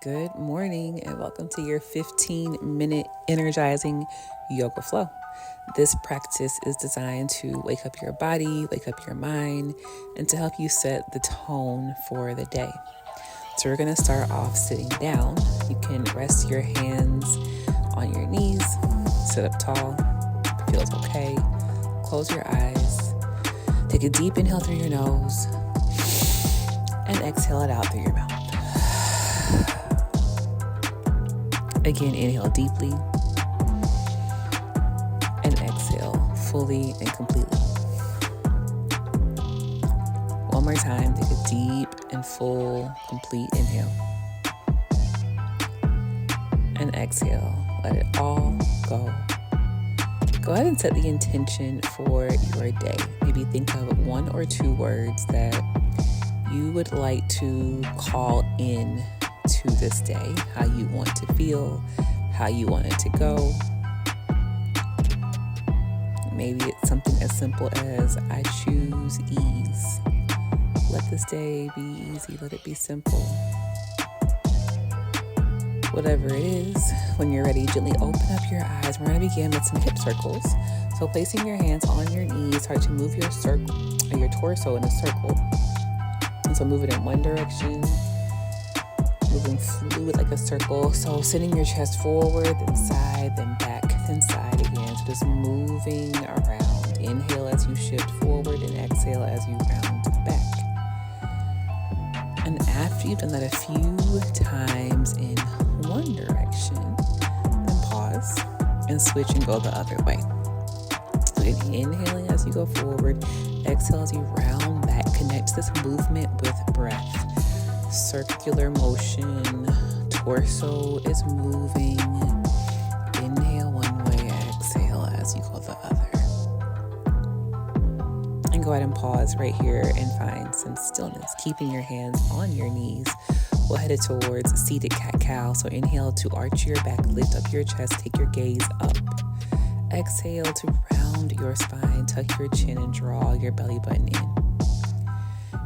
Good morning and welcome to your 15-minute energizing yoga flow. This practice is designed to wake up your body, wake up your mind, and to help you set the tone for the day. So we're going to start off sitting down. You can rest your hands on your knees, sit up tall, if it feels okay. Close your eyes. Take a deep inhale through your nose and exhale it out through your mouth. Again, inhale deeply and exhale fully and completely. One more time, take a deep and full, complete inhale. And exhale, let it all go. Go ahead and set the intention for your day. Maybe think of one or two words that you would like to call in to this day, how you want to feel, how you want it to go. Maybe it's something as simple as I choose ease. Let this day be easy, let it be simple. Whatever it is, when you're ready, gently open up your eyes. We're going to begin with some hip circles. So placing your hands on your knees, start to move your torso in a circle. And so move it in one direction, moving fluid like a circle. So sending your chest forward, then side, then back, then side again. So just moving around. Inhale as you shift forward and exhale as you round back. And after you've done that a few times in one direction, then pause and switch and go the other way. So inhaling as you go forward, exhale as you round back. Connect this movement with breath. Circular motion, torso is moving. Inhale one way, exhale as you go the other. And go ahead and pause right here and find some stillness, keeping your hands on your knees. We'll head it towards seated cat-cow. So inhale to arch your back, lift up your chest, take your gaze up. Exhale to round your spine, tuck your chin and draw your belly button in.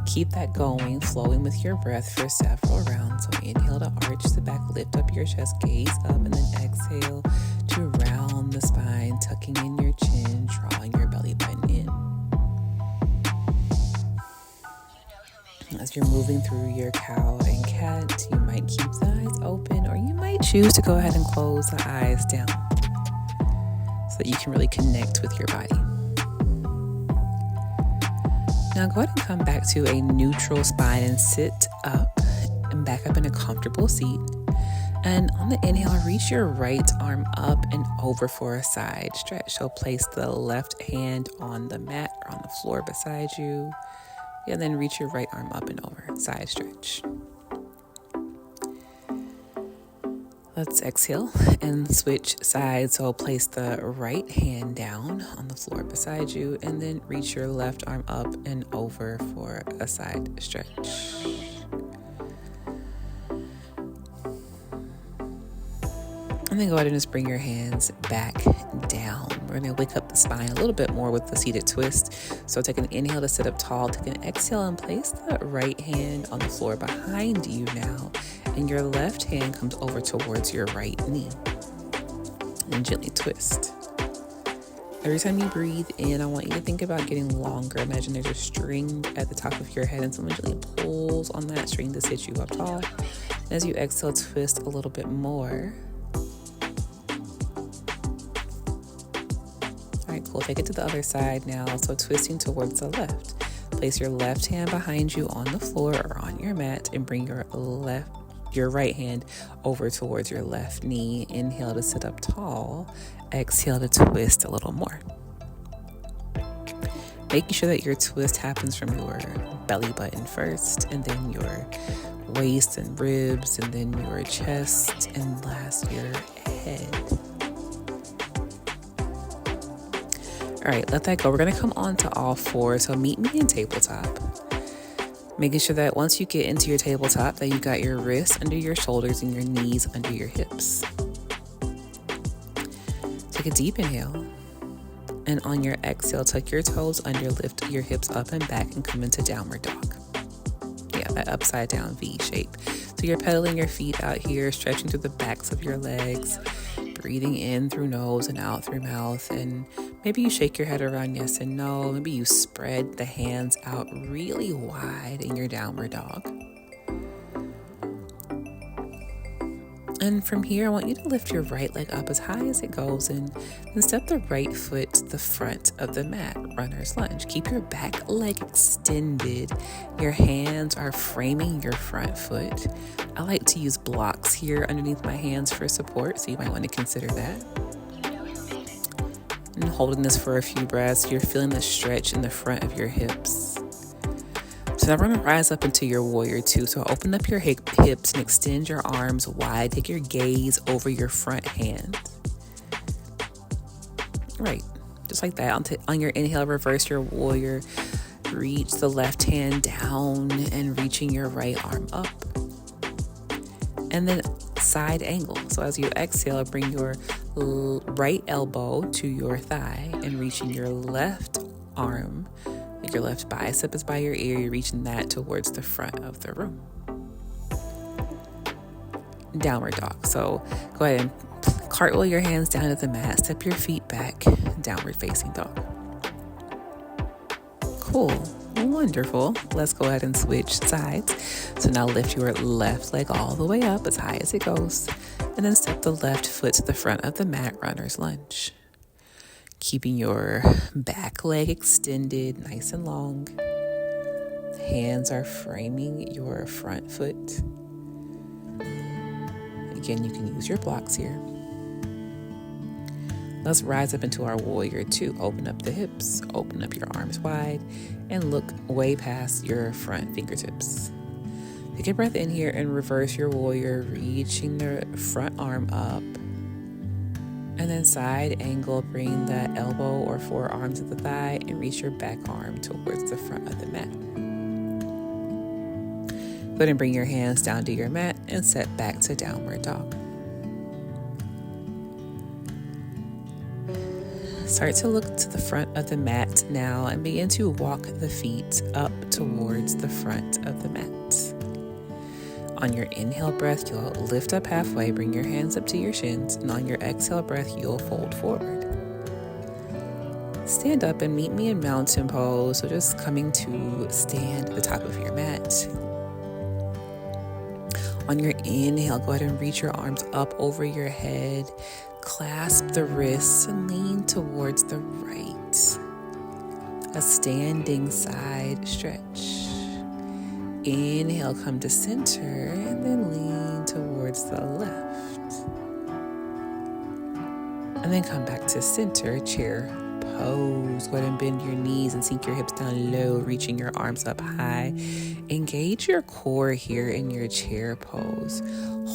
Keep that going, flowing with your breath for several rounds. So inhale to arch the back, lift up your chest, gaze up, and then exhale to round the spine, tucking in your chin, drawing your belly button in. As you're moving through your cow and cat, you might keep the eyes open, or you might choose to go ahead and close the eyes down so that you can really connect with your body. Now go ahead and come back to a neutral spine and sit up and back up in a comfortable seat. And on the inhale, reach your right arm up and over for a side stretch. So place the left hand on the mat or on the floor beside you. And then reach your right arm up and over, side stretch. Let's exhale and switch sides. So place the right hand down on the floor beside you and then reach your left arm up and over for a side stretch. And then go ahead and just bring your hands back down. We're going to wake up the spine a little bit more with the seated twist. So take an inhale to sit up tall. Take an exhale and place the right hand on the floor behind you now. And your left hand comes over towards your right knee. And gently twist. Every time you breathe in, I want you to think about getting longer. Imagine there's a string at the top of your head and someone gently pulls on that string to sit you up tall. And as you exhale, twist a little bit more. All right, cool. Take it to the other side now. So twisting towards the left. Place your left hand behind you on the floor or on your mat and bring your right hand over towards your left knee. Inhale to sit up tall. Exhale to twist a little more. Making sure that your twist happens from your belly button first, and then your waist and ribs, and then your chest, and last your head. All right, let that go. We're going to come on to all fours. So meet me in tabletop. Making sure that once you get into your tabletop, that you got your wrists under your shoulders and your knees under your hips. Take a deep inhale. And on your exhale, tuck your toes under, lift your hips up and back, and come into downward dog. Yeah, that upside down V shape. So you're pedaling your feet out here, stretching through the backs of your legs, breathing in through nose and out through mouth. And maybe you shake your head around yes and no. Maybe you spread the hands out really wide in your downward dog. And from here, I want you to lift your right leg up as high as it goes and then step the right foot to the front of the mat, runner's lunge. Keep your back leg extended. Your hands are framing your front foot. I like to use blocks here underneath my hands for support, so you might want to consider that. And holding this for a few breaths, you're feeling the stretch in the front of your hips. So now we're going to rise up into your warrior two. So open up your hips and extend your arms wide. Take your gaze over your front hand. Right, just like that. On your inhale, reverse your warrior. Reach the left hand down and reaching your right arm up. And then side angle. So as you exhale, bring your right elbow to your thigh and reaching your left arm. Like your left bicep is by your ear, you're reaching that towards the front of the room. Downward dog. So go ahead and cartwheel your hands down to the mat, step your feet back, downward facing dog. Cool. Wonderful. Let's go ahead and switch sides. So now lift your left leg all the way up as high as it goes, and then step the left foot to the front of the mat, runner's lunge. Keeping your back leg extended nice and long. Hands are framing your front foot. Again, you can use your blocks here. Let's rise up into our warrior two. Open up the hips, open up your arms wide, and look way past your front fingertips. Take a breath in here and reverse your warrior, reaching the front arm up. And then side angle, bring the elbow or forearm to the thigh and reach your back arm towards the front of the mat. Go ahead and bring your hands down to your mat and set back to downward dog. Start to look to the front of the mat now and begin to walk the feet up towards the front of the mat. On your inhale breath, you'll lift up halfway, bring your hands up to your shins, and on your exhale breath, you'll fold forward. Stand up and meet me in mountain pose, so just coming to stand at the top of your mat. On your inhale, go ahead and reach your arms up over your head, clasp the wrists, and lean towards the right. A standing side stretch. Inhale, come to center, and then lean towards the left. And then come back to center, chair pose. Go ahead and bend your knees and sink your hips down low, reaching your arms up high. Engage your core here in your chair pose.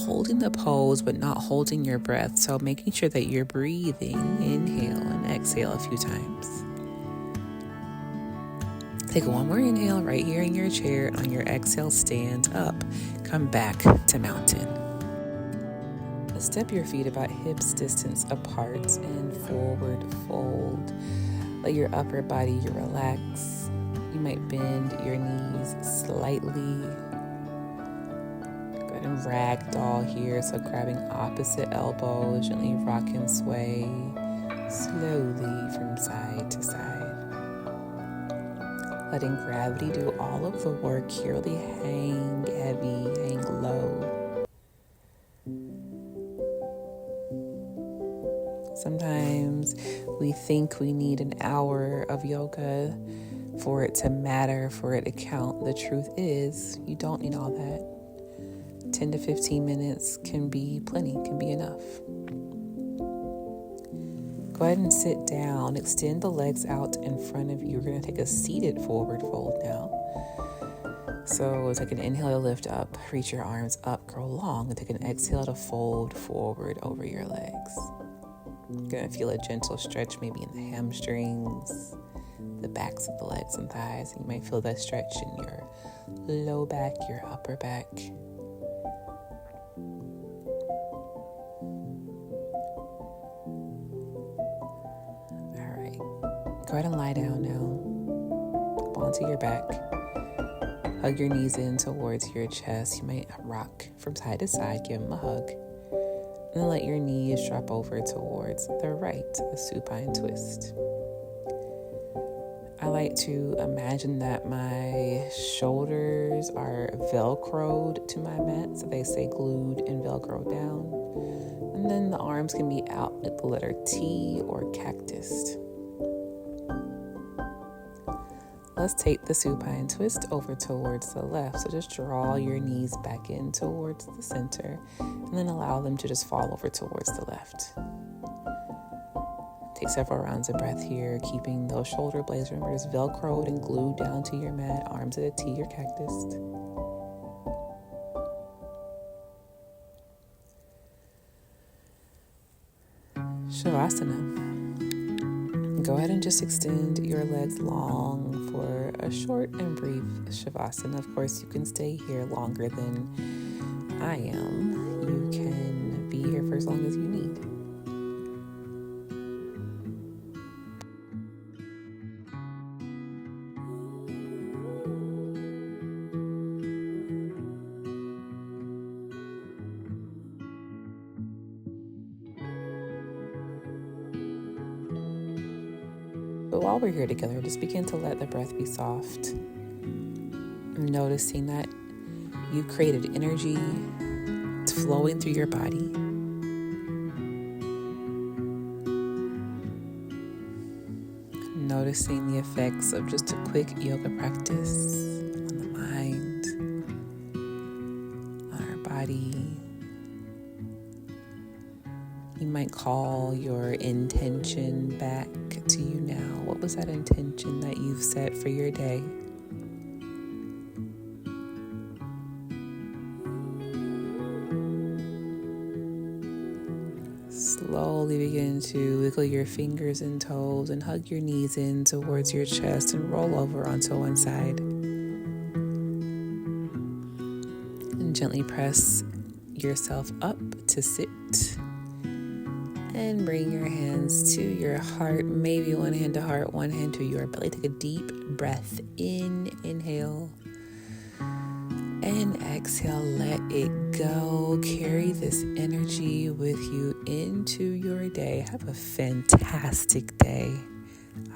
Holding the pose, but not holding your breath. So making sure that you're breathing. Inhale and exhale a few times. Take one more inhale right here in your chair. On your exhale, stand up. Come back to mountain. Step your feet about hips distance apart and forward fold. Let your upper body relax. You might bend your knees slightly. Go ahead and ragdoll here. So grabbing opposite elbow, gently rock and sway slowly from side to side. Letting gravity do all of the work here. Really hang heavy, hang low. Sometimes we think we need an hour of yoga for it to matter, for it to count. The truth is, you don't need all that. 10 to 15 minutes can be plenty, can be enough. Go ahead and sit down. Extend the legs out in front of you. We're going to take a seated forward fold now. So take an inhale to lift up. Reach your arms up, grow long. And take an exhale to fold forward over your legs. You're going to feel a gentle stretch maybe in the hamstrings, the backs of the legs and thighs. And you might feel that stretch in your low back, your upper back. Go ahead and lie down now. Up onto your back. Hug your knees in towards your chest. You might rock from side to side, give them a hug. And then let your knees drop over towards the right, a supine twist. I like to imagine that my shoulders are velcroed to my mat, so they stay glued and velcroed down. And then the arms can be out at the letter T or cactus. Let's take the supine twist over towards the left. So just draw your knees back in towards the center and then allow them to just fall over towards the left. Take several rounds of breath here, keeping those shoulder blades, remember, just velcroed and glued down to your mat, arms at a T or cactus. Shavasana. Go ahead and just extend your legs long for a short and brief Shavasana. Of course, you can stay here longer than I am. You can be here for as long as you need. But while we're here together, just begin to let the breath be soft. Noticing that you created energy flowing through your body. Noticing the effects of just a quick yoga practice on the mind, on our body. You might call your intention back to you now. What was that intention that you've set for your day? Slowly begin to wiggle your fingers and toes and hug your knees in towards your chest and roll over onto one side. And gently press yourself up to sit. And bring your hands to your heart. Maybe one hand to heart, one hand to your belly. Take a deep breath in, inhale. And exhale, let it go. Carry this energy with you into your day. Have a fantastic day.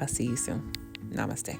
I'll see you soon. Namaste.